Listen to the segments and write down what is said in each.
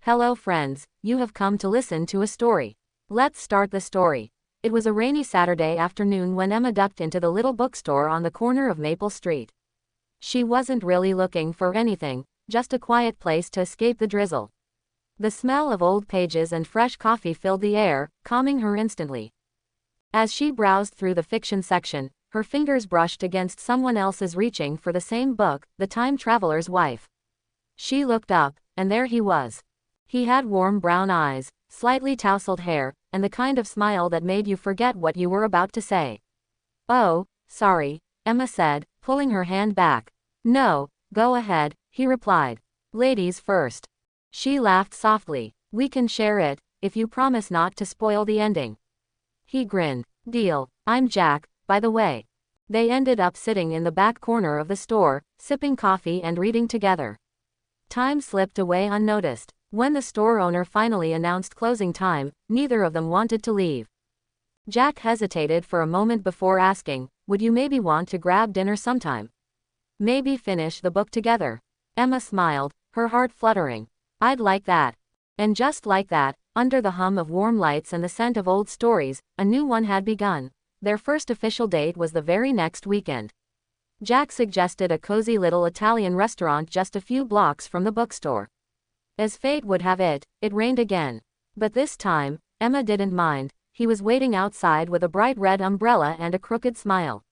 Hello friends, you have come to listen to a story. Let's start the story. It was a rainy Saturday afternoon when Emma ducked into the little bookstore on the corner of Maple Street. She wasn't really looking for anything, just a quiet place to escape the drizzle. The smell of old pages and fresh coffee filled the air, calming her instantly. As she browsed through the fiction section, her fingers brushed against someone else's reaching for the same book, The Time Traveler's Wife. She looked up, and there he was. He had warm brown eyes, slightly tousled hair, and the kind of smile that made you forget what you were about to say. "Oh, sorry," Emma said, pulling her hand back. "No, go ahead," he replied. "Ladies first." She laughed softly. "We can share it, if you promise not to spoil the ending." He grinned. "Deal. I'm Jack, by the way." They ended up sitting in the back corner of the store, sipping coffee and reading together. Time slipped away unnoticed. When the store owner finally announced closing time, neither of them wanted to leave. Jack hesitated for a moment before asking, "Would you maybe want to grab dinner sometime? Maybe finish the book together?" Emma smiled, her heart fluttering. "I'd like that." And just like that, under the hum of warm lights and the scent of old stories, a new one had begun. Their first official date was the very next weekend. Jack suggested a cozy little Italian restaurant just a few blocks from the bookstore. As fate would have it, it rained again. But this time, Emma didn't mind. He was waiting outside with a bright red umbrella and a crooked smile.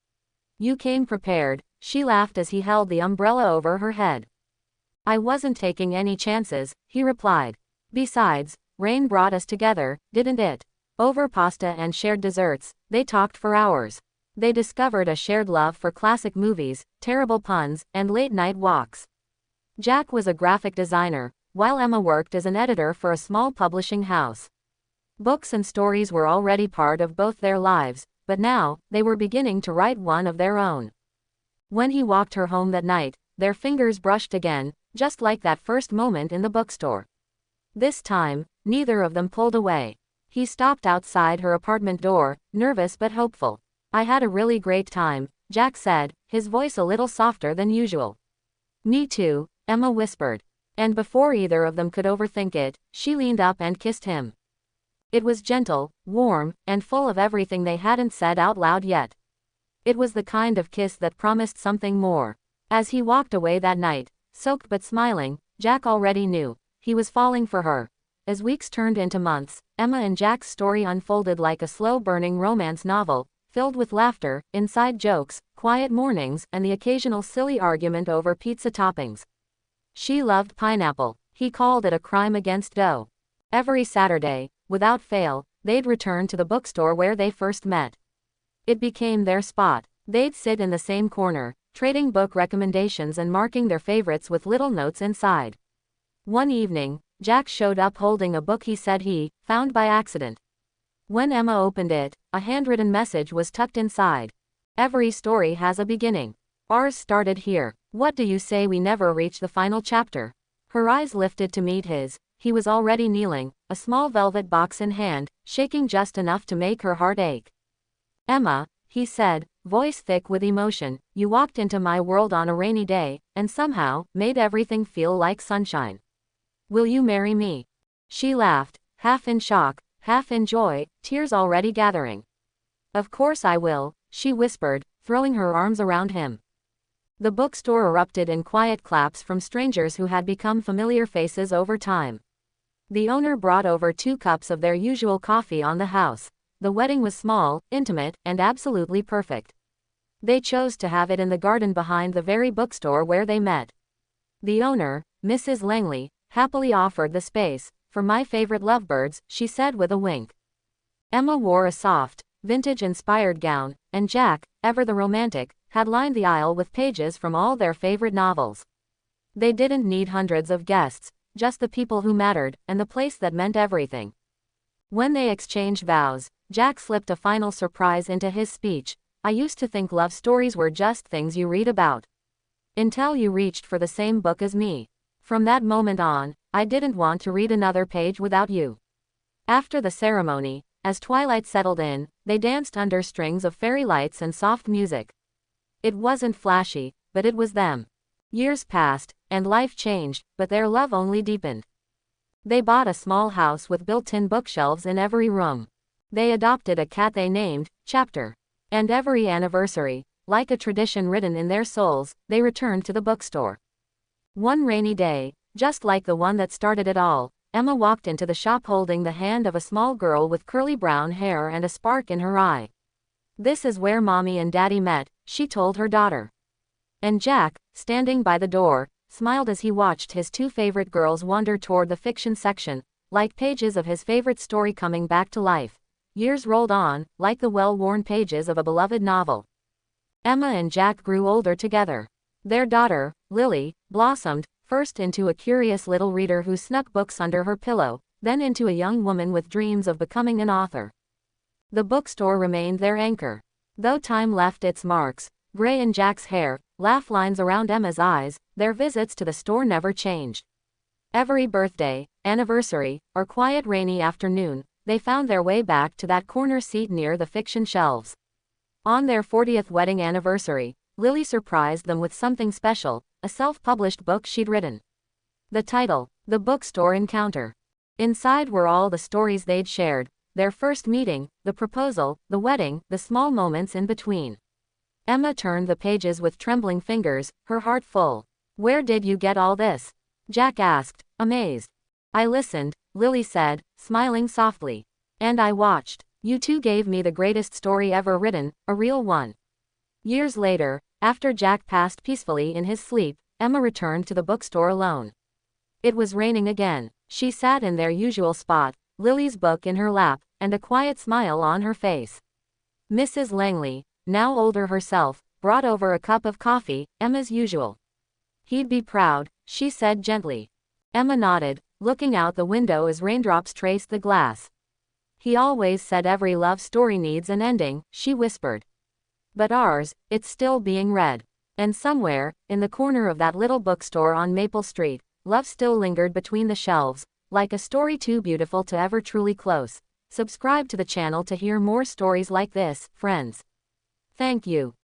"You came prepared," she laughed as he held the umbrella over her head. "I wasn't taking any chances," he replied. "Besides, rain brought us together, didn't it?" Over pasta and shared desserts, they talked for hours. They discovered a shared love for classic movies, terrible puns, and late-night walks. Jack was a graphic designer, while Emma worked as an editor for a small publishing house. Books and stories were already part of both their lives, but now, they were beginning to write one of their own. When he walked her home that night, their fingers brushed again, just like that first moment in the bookstore. This time, neither of them pulled away. He stopped outside her apartment door, nervous but hopeful. "I had a really great time," Jack said, his voice a little softer than usual. "Me too," Emma whispered. And before either of them could overthink it, she leaned up and kissed him. It was gentle, warm, and full of everything they hadn't said out loud yet. It was the kind of kiss that promised something more. As he walked away that night, soaked but smiling, Jack already knew. He was falling for her. As weeks turned into months, Emma and Jack's story unfolded like a slow-burning romance novel, filled with laughter, inside jokes, quiet mornings, and the occasional silly argument over pizza toppings. She loved pineapple. He called it a crime against dough. Every Saturday, without fail, they'd return to the bookstore where they first met. It became their spot. They'd sit in the same corner, trading book recommendations and marking their favorites with little notes inside. One evening, Jack showed up holding a book he said he found by accident. When Emma opened it, a handwritten message was tucked inside. "Every story has a beginning. Ours started here. What do you say we never reach the final chapter?" Her eyes lifted to meet his. He was already kneeling, a small velvet box in hand, shaking just enough to make her heart ache. "Emma," he said, voice thick with emotion, "you walked into my world on a rainy day, and somehow, made everything feel like sunshine. Will you marry me?" She laughed, half in shock, half in joy, tears already gathering. "Of course I will," she whispered, throwing her arms around him. The bookstore erupted in quiet claps from strangers who had become familiar faces over time. The owner brought over 2 cups of their usual coffee on the house. The wedding was small, intimate, and absolutely perfect. They chose to have it in the garden behind the very bookstore where they met. The owner, Mrs. Langley, happily offered the space. "For my favorite lovebirds," she said with a wink. Emma wore a soft, vintage-inspired gown, and Jack, ever the romantic, had lined the aisle with pages from all their favorite novels. They didn't need hundreds of guests, just the people who mattered, and the place that meant everything. When they exchanged vows, Jack slipped a final surprise into his speech. "I used to think love stories were just things you read about. Until you reached for the same book as me. From that moment on, I didn't want to read another page without you." After the ceremony, as twilight settled in, they danced under strings of fairy lights and soft music. It wasn't flashy, but it was them. Years passed, and life changed, but their love only deepened. They bought a small house with built-in bookshelves in every room. They adopted a cat they named Chapter. And every anniversary, like a tradition written in their souls, they returned to the bookstore. One rainy day, just like the one that started it all, Emma walked into the shop holding the hand of a small girl with curly brown hair and a spark in her eye. "This is where Mommy and Daddy met," she told her daughter. And Jack, standing by the door, smiled as he watched his two favorite girls wander toward the fiction section, like pages of his favorite story coming back to life. Years rolled on, like the well-worn pages of a beloved novel. Emma and Jack grew older together. Their daughter, Lily, blossomed, first into a curious little reader who snuck books under her pillow, then into a young woman with dreams of becoming an author. The bookstore remained their anchor. Though time left its marks, gray in Jack's hair, laugh lines around Emma's eyes, their visits to the store never changed. Every birthday, anniversary, or quiet rainy afternoon, they found their way back to that corner seat near the fiction shelves. On their 40th wedding anniversary, Lily surprised them with something special, a self-published book she'd written. The title, The Bookstore Encounter. Inside were all the stories they'd shared, their first meeting, the proposal, the wedding, the small moments in between. Emma turned the pages with trembling fingers, her heart full. "Where did you get all this?" Jack asked, amazed. "I listened," Lily said, smiling softly. "And I watched. You two gave me the greatest story ever written, a real one." Years later, after Jack passed peacefully in his sleep, Emma returned to the bookstore alone. It was raining again. She sat in their usual spot, Lily's book in her lap, and a quiet smile on her face. Mrs. Langley, now older herself, brought over a cup of coffee, Emma's usual. "He'd be proud," she said gently. Emma nodded, looking out the window as raindrops traced the glass. "He always said every love story needs an ending," she whispered. "But ours, it's still being read." And somewhere, in the corner of that little bookstore on Maple Street, love still lingered between the shelves, like a story too beautiful to ever truly close. Subscribe to the channel to hear more stories like this, friends. Thank you.